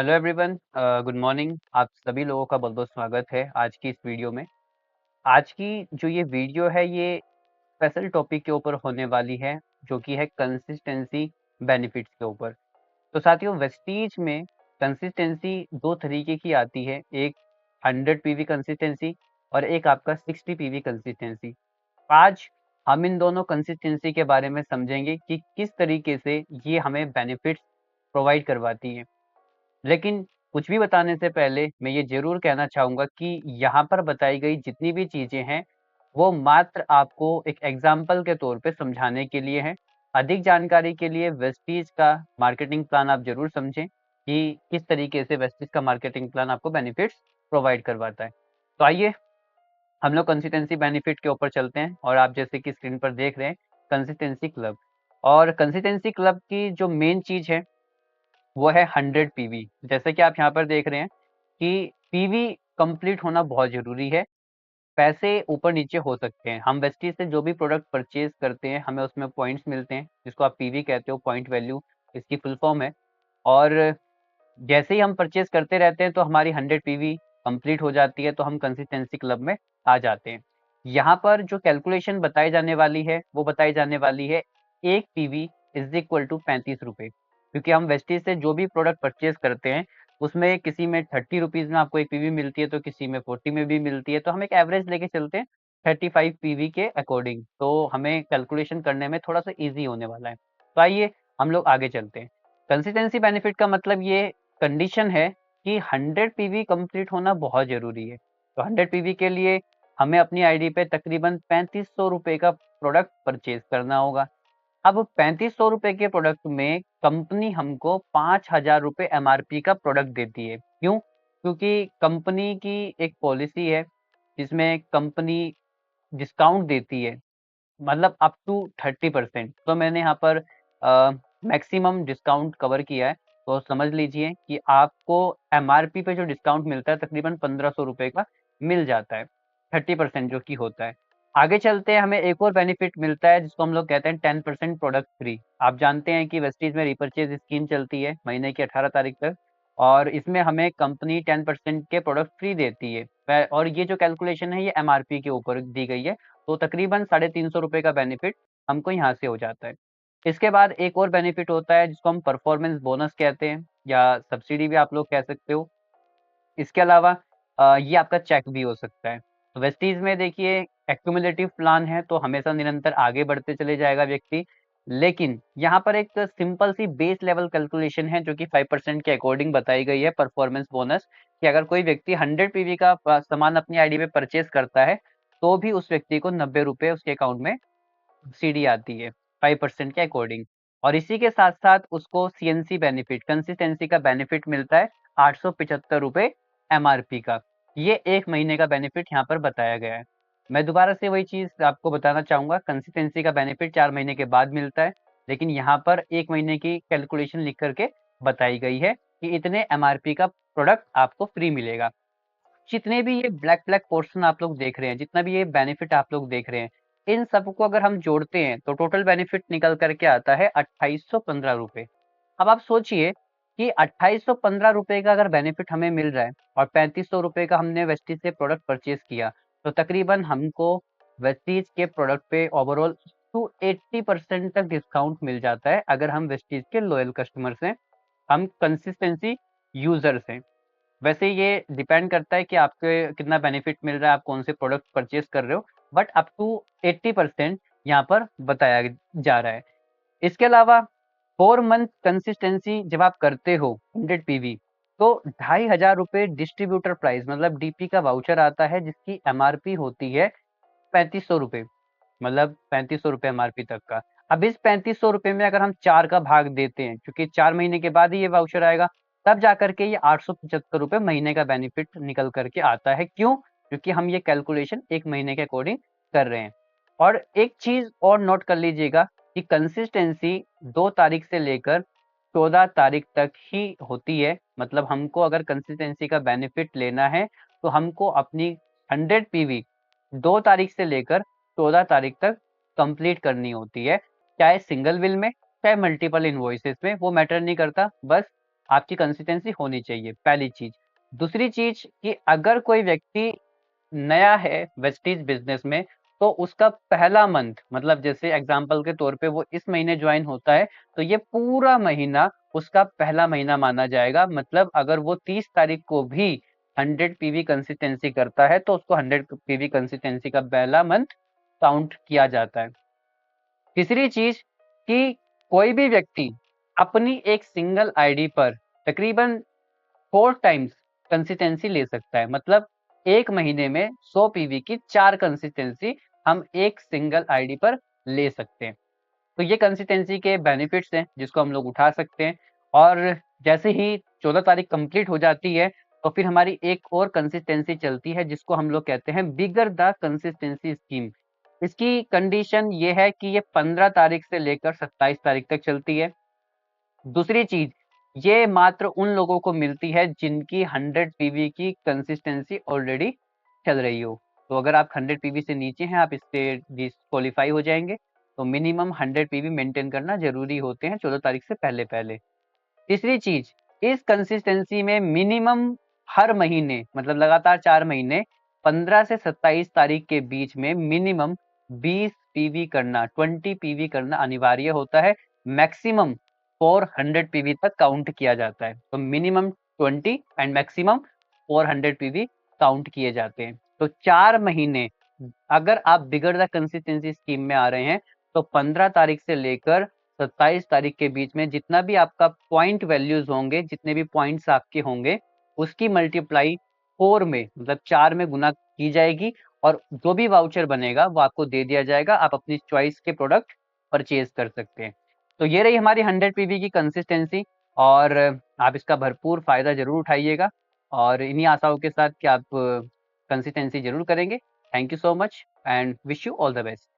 Hello everyone, good morning. आप सभी लोगों का बहुत बहुत स्वागत है आज की इस वीडियो में। आज की जो ये वीडियो है ये स्पेशल टॉपिक के ऊपर होने वाली है, जो कि है कंसिस्टेंसी बेनिफिट्स के ऊपर। तो साथियों, वेस्टीज में कंसिस्टेंसी दो तरीके की आती है, एक 100 पीवी कंसिस्टेंसी और एक आपका 60 पीवी कंसिस्टेंसी। आज हम इन दोनों कंसिस्टेंसी के बारे में समझेंगे कि किस तरीके से ये हमें बेनिफिट्स प्रोवाइड करवाती है। लेकिन कुछ भी बताने से पहले मैं ये ज़रूर कहना चाहूँगा कि यहाँ पर बताई गई जितनी भी चीज़ें हैं, वो मात्र आपको एक एग्ज़ाम्पल के तौर पे समझाने के लिए हैं। अधिक जानकारी के लिए वेस्टीज का मार्केटिंग प्लान आप ज़रूर समझें कि किस तरीके से वेस्टीज का मार्केटिंग प्लान आपको बेनिफिट्स प्रोवाइड करवाता है। तो आइए हम लोग कंसिस्टेंसी बेनिफिट के ऊपर चलते हैं और आप जैसे कि स्क्रीन पर देख रहे हैं कंसिस्टेंसी क्लब। और कंसिस्टेंसी क्लब की जो मेन चीज़ है वो है 100 पीवी। जैसे कि आप यहाँ पर देख रहे हैं कि पीवी कंप्लीट होना बहुत ज़रूरी है। पैसे ऊपर-नीचे हो सकते हैं। हम वेस्टीज से जो भी प्रोडक्ट परचेज़ करते हैं, हमें उसमें पॉइंट्स मिलते हैं, जिसको आप पीवी कहते हो, पॉइंट वैल्यू इसकी फुल फॉर्म है। और जैसे ही हम परचेज़ करते रहते हैं, तो हमारी 100 पीवी कंप्लीट हो जाती है, तो हम कंसिस्टेंसी क्लब में आ जाते हैं। यहाँ पर जो कैलकुलेशन बताई जाने वाली है, वो बताई जाने वाली है 1 पीवी इज़ इक्वल टू ₹35। क्योंकि हम वेस्टीज से जो भी प्रोडक्ट परचेज़ करते हैं, उसमें किसी में ₹30 में आपको 1 पीवी मिलती है, तो किसी में 40 में भी मिलती है। तो हम एक एवरेज लेके चलते हैं 35 पीवी के अकॉर्डिंग, तो हमें कैलकुलेशन करने में थोड़ा-सा ईज़ी होने वाला है। तो आइए हम लोग आगे चलते हैं। कंसिस्टेंसी बेनिफिट का मतलब ये कंडीशन है कि 100 पीवी कंप्लीट होना बहुत ज़रूरी है। तो 100 पीवी के लिए हमें अपनी आईडी पे तकरीबन ₹3500 का प्रोडक्ट परचेज़ करना होगा। अब ₹3500 के प्रोडक्ट में कंपनी हमको ₹5000 एमआरपी का प्रोडक्ट देती है। क्यों? क्योंकि कंपनी की एक पॉलिसी है, जिसमें कंपनी डिस्काउंट देती है, मतलब अप टू 30%। तो मैंने यहाँ पर मैक्सिमम डिस्काउंट कवर किया है, तो समझ लीजिए कि आपको एमआरपी पे जो डिस्काउंट मिलता है तकरीबन ₹1500 का मिल जाता है, 30% जो कि होता है। आगे चलते हैं, हमें एक और बेनिफिट मिलता है जिसको हम लोग कहते हैं 10% प्रोडक्ट फ्री। आप जानते हैं कि वेस्टीज में रिपर्चेज स्कीम चलती है महीने की 18 तारीख तक, और इसमें हमें कंपनी 10% के प्रोडक्ट फ्री देती है। और ये जो कैलकुलेशन है ये एमआरपी के ऊपर दी गई है, तो तकरीबन ₹350 का बेनिफिट हमको यहाँ से हो जाता है। इसके बाद एक और बेनिफिट होता है जिसको हम परफॉर्मेंस बोनस कहते हैं, या सब्सिडी भी आप लोग कह सकते हो। इसके अलावा ये आपका चेक भी हो सकता है। तो वेस्टीज में देखिए एक्यूमुलेटिव प्लान है, तो हमेशा निरंतर आगे बढ़ते चले जाएगा व्यक्ति। लेकिन यहाँ पर एक सिंपल सी बेस लेवल कैलकुलेशन है जो कि 5% के अकॉर्डिंग बताई गई है परफॉर्मेंस बोनस, कि अगर कोई व्यक्ति 100 पीवी का सामान अपनी आईडी पे परचेज करता है, तो भी उस व्यक्ति को ₹90 उसके अकाउंट में सब्सिडी आती है 5% के अकॉर्डिंग। और इसी के साथ-साथ उसको सीएनसी बेनिफिट, कंसिस्टेंसी का बेनिफिट मिलता है ₹875 एमआरपी का। ये 1 महीने का बेनिफिट यहाँ पर बताया गया है। मैं दोबारा से वही चीज़ आपको बताना चाहूँगा, कंसिस्टेंसी का बेनिफिट 4 महीने के बाद मिलता है, लेकिन यहाँ पर 1 महीने की कैलकुलेशन लिख कर के बताई गई है कि इतने एमआरपी का प्रोडक्ट आपको फ्री मिलेगा। जितने भी ये ब्लैक ब्लैक पोर्शन आप लोग देख रहे हैं, जितना भी ये बेनिफिट आप लोग देख रहे हैं, इन सबको अगर हम जोड़ते हैं तो टोटल बेनिफिट निकल कर के आता है ₹2815। अब आप सोचिए कि ₹2815 का अगर बेनिफिट हमें मिल रहा है और ₹3500 का हमने वेस्टीज से प्रोडक्ट परचेज किया, तो तकरीबन हमको वेस्टीज के प्रोडक्ट पे ओवरऑल टू 80% तक डिस्काउंट मिल जाता है, अगर हम वेस्टीज के लॉयल कस्टमर्स हैं, हम कंसिस्टेंसी यूजर्स हैं। वैसे ये डिपेंड करता है कि आपके कितना बेनिफिट मिल रहा है, आप कौन से प्रोडक्ट परचेज कर रहे हो, बट अप टू 80% यहाँ पर बताया जा रहा है। इसके अलावा 4 मंथ कंसिस्टेंसी जब आप करते हो 100 पीवी, तो ₹2500 डिस्ट्रीब्यूटर प्राइस मतलब डीपी का वाउचर आता है, जिसकी एमआरपी होती है ₹3500, मतलब ₹3500 एमआरपी तक का। अब इस ₹3500 में अगर हम 4 का भाग देते हैं, क्योंकि 4 महीने के बाद ही ये वाउचर आएगा, तब जाकर के ये ₹875 महीने का बेनिफिट निकल कर के आता है। क्यों? क्योंकि हम ये कैलकुलेशन 1 महीने के अकॉर्डिंग कर रहे हैं। और एक चीज़ और नोट कर लीजिएगा कि कंसिस्टेंसी 2 तारीख से लेकर 14 तारीख तक ही होती है। मतलब हमको अगर कंसिस्टेंसी का बेनिफिट लेना है, तो हमको अपनी 100 पीवी 2 तारीख से लेकर 14 तारीख तक कंप्लीट करनी होती है, चाहे सिंगल बिल में, चाहे मल्टीपल इनवॉइसेस में, वो मैटर नहीं करता। बस आपकी कंसिस्टेंसी होनी चाहिए, पहली चीज। दूसरी चीज कि अगर कोई व्यक्ति नया है वेस्टीज बिजनेस में, तो उसका पहला मंथ, मतलब जैसे एग्जांपल के तौर पे वो इस महीने ज्वाइन होता है, तो ये पूरा महीना उसका पहला महीना माना जाएगा। मतलब अगर वो 30 तारीख को भी 100 पीवी कंसिस्टेंसी करता है, तो उसको 100 पीवी कंसिस्टेंसी का पहला मंथ काउंट किया जाता है। तीसरी चीज कि कोई भी व्यक्ति अपनी एक सिंगल आईडी पर तकरीबन 4 टाइम्स कंसिस्टेंसी ले सकता है। मतलब एक महीने में 100 पीवी की 4 कंसिस्टेंसी हम एक सिंगल आईडी पर ले सकते हैं। तो ये कंसिस्टेंसी के बेनिफिट्स हैं जिसको हम लोग उठा सकते हैं। और जैसे ही 14 तारीख कंप्लीट हो जाती है, तो फिर हमारी एक और कंसिस्टेंसी चलती है जिसको हम लोग कहते हैं बिगर द कंसिस्टेंसी स्कीम। इसकी कंडीशन ये है कि ये 15 तारीख से लेकर 27 तारीख तक चलती है। दूसरी चीज, ये मात्र उन लोगों को मिलती है जिनकी 100 पीवी की कंसिस्टेंसी ऑलरेडी चल रही हो। तो अगर आप 100 पीवी से नीचे हैं, आप इससे डिस्क्वालीफाई हो जाएंगे। तो मिनिमम 100 पीवी मेंटेन करना जरूरी होते हैं 14 तारीख से पहले पहले। तीसरी चीज, इस कंसिस्टेंसी में मिनिमम हर महीने, मतलब लगातार 4 महीने, 15 से 27 तारीख के बीच में मिनिमम 20 पीवी करना, 20 पीवी करना अनिवार्य होता है। मैक्सिमम 400 पीवी तक काउंट किया जाता है। तो minimum 20 and maximum 400 PV count किए जाते हैं। तो 4 महीने अगर आप बिगड़ द कंसिस्टेंसी स्कीम में आ रहे हैं, तो 15 तारीख से लेकर 27 तारीख के बीच में जितना भी आपका पॉइंट वैल्यूज होंगे, जितने भी पॉइंट्स आपके होंगे, उसकी मल्टीप्लाई 4 में, मतलब 4 में गुना की जाएगी। और जो भी वाउचर बनेगा वो आपको दे दिया जाएगा। आप अपनी चॉइस के प्रोडक्ट परचेज कर सकते हैं। तो ये रही हमारी 100 पीवी की कंसिस्टेंसी। और आप इसका भरपूर फायदा जरूर उठाइएगा। और इन्हीं आशाओं के साथ कि आप कंसिस्टेंसी जरूर करेंगे। Thank you so much and wish you all the best.